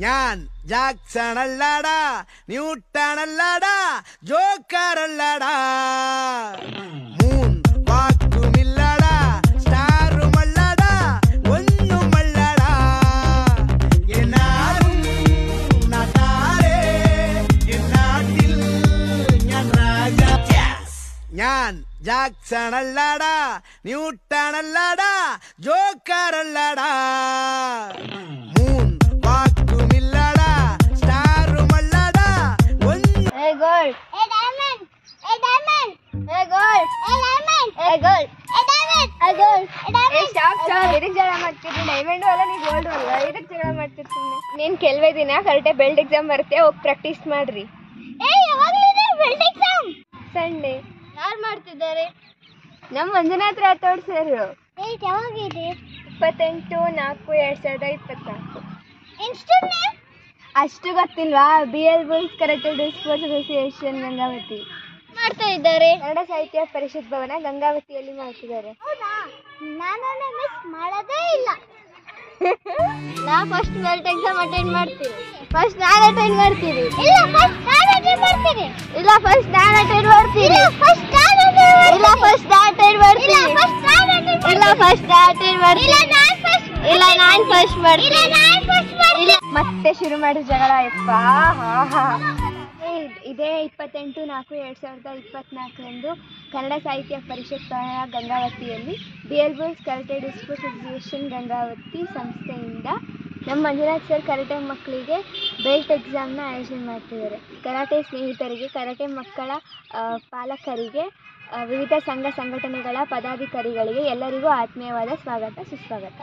ഞാൻ Jackson അല്ലാടാ, newton അല്ലാടാ, Joker അല്ലാടാ, moon വാക്കുമില്ലാടാ, സ്റ്റാറുമല്ലാടാ, ഒന്നുമല്ലാടാ, എന്നാലും നാട്ടാരെ എന്നാട്ടിൽ ഞാൻ രാജാ. ഞാൻ ജാക്സൺ അല്ലാടാ, ന്യൂട്ടൺ അല്ലാടാ, ജോക്കർ അല്ലാടാ, മൂൺ വാക്കുമില്ലാടാ, സ്റ്റാറുമല്ലാടാ, ഒന്ന്. Hey girl. Hey diamond. Hey diamond. Hey girl. Hey diamond. Hey girl. Hey diamond. Hey girl. Hey diamond. Hey stop. ಇದಕ್ಕೆ ಜಗಳ ಮಾಡ್ತಿದ್ದೀನಿ. Diamond ಅಲ್ಲ ನೀ ಗೋಲ್ಡ್ ಅಲ್ಲ. ಇದಕ್ಕೆ ಜಗಳ ಮಾಡ್ತಿರ್ತೀನಿ. ನೀನ್ ಕೆಲವೇ ದಿನ ಕರೆಕ್ಟ್ ಬೆಲ್ಟ್ ಎಕ್ಸಾಮ್ ಬರುತ್ತೆ, ಹೋಗಿ ಪ್ರಾಕ್ಟೀಸ್ ಮಾಡ್ರಿ. ಯಾವಾಗಲಿದೆ ಬೆಲ್ಟ್ ಎಕ್ಸಾಮ್? ಸಂಡೇ. ಯಾರು ಮಾಡ್ತಿದ್ದಾರೆ? ನಮ್ಮ ಮಂಜುನಾಥ್ ರಾಥೋಡ್ ಸರ್. ಯಾವಾಗಿದೆ? 28/4/2024. ಇನ್ಸ್ಟಿಟ್ಯೂಟ್ ನೇಮ್ ಅಷ್ಟು ಗೊತ್ತಿಲ್ವಾ? BL Bulls karate sports association Gangavathi ಮಾಡ್ತಾ ಇದ್ದಾರೆ. ಕನ್ನಡ ಸಾಹಿತ್ಯ ಪರಿಷತ್ ಭವನ ಗಂಗಾವತಿಯಲ್ಲಿ ಮಾಡ್ತಿದ್ದಾರೆ. ಹೌದಾ? ನಾನು ಮಿಸ್ ಮಾಡೋದೇ ಇಲ್ಲ. ನಾ ಫಸ್ಟ್ ಬೆಲ್ಟ್ ಎಕ್ಸಾಮ್ ಅಟೆಂಡ್ ಮಾಡ್ತೀನಿ. ಫಸ್ಟ್ ನಾನು ಅಟೆಂಡ್ ಮಾಡ್ತೀನಿ. ಇಲ್ಲ ಫಸ್ಟ್ ನಾನು ಅಟೆಂಡ್ ಮಾಡ್ತೀನಿ. ಇಲ್ಲ ಫಸ್ಟ್ ನಾನು ಅಟೆಂಡ್ ಮಾಡ್ತೀನಿ. ಇಲ್ಲ ಫಸ್ಟ್ ನಾನು ಇಲ್ಲ ಫಸ್ಟ್ ನಾನು ಅಟೆಂಡ್ ಮಾಡ್ತೀನಿ. ಇಲ್ಲ ಫಸ್ಟ್ ನಾನು ಅಟೆಂಡ್ ಇಲ್ಲ ಫಸ್ಟ್ ನಾನು ಅಟೆಂಡ್ ಮಾಡ್ತೀನಿ. ಇಲ್ಲ ನಾನು ಫಸ್ಟ್ ಇಲ್ಲ ನಾನು ಫಸ್ಟ್ ಮಾಡ್ತೀನಿ. ಇಲ್ಲ ನಾನು ಫಸ್ಟ್ ಮಾಡ್ತೀನಿ. ಮತ್ತೆ ಶುರು ಮಾಡಿ ಜಗಳ. ಯಪ್ಪ ಇದೇ 28/4/2024 ಕನ್ನಡ ಸಾಹಿತ್ಯ ಪರಿಷತ್ ಭವನ ಗಂಗಾವತಿಯಲ್ಲಿ BL Bulls karate sports association Gangavati ಸಂಸ್ಥೆಯಿಂದ ನಮ್ಮ ಮಂಜುನಾಥ್ ಸರ್ ಕರಾಟೆ ಮಕ್ಕಳಿಗೆ ಬೆಲ್ಟ್ ಎಕ್ಸಾಮ್ನ ಆಯೋಜನೆ ಮಾಡ್ತಿದ್ದಾರೆ. ಕರಾಟೆ ಸ್ನೇಹಿತರಿಗೆ, ಕರಾಟೆ ಮಕ್ಕಳ ಪಾಲಕರಿಗೆ, ವಿವಿಧ ಸಂಘ ಸಂಘಟನೆಗಳ ಪದಾಧಿಕಾರಿಗಳಿಗೆ ಎಲ್ಲರಿಗೂ ಆತ್ಮೀಯವಾದ ಸ್ವಾಗತ ಸುಸ್ವಾಗತ.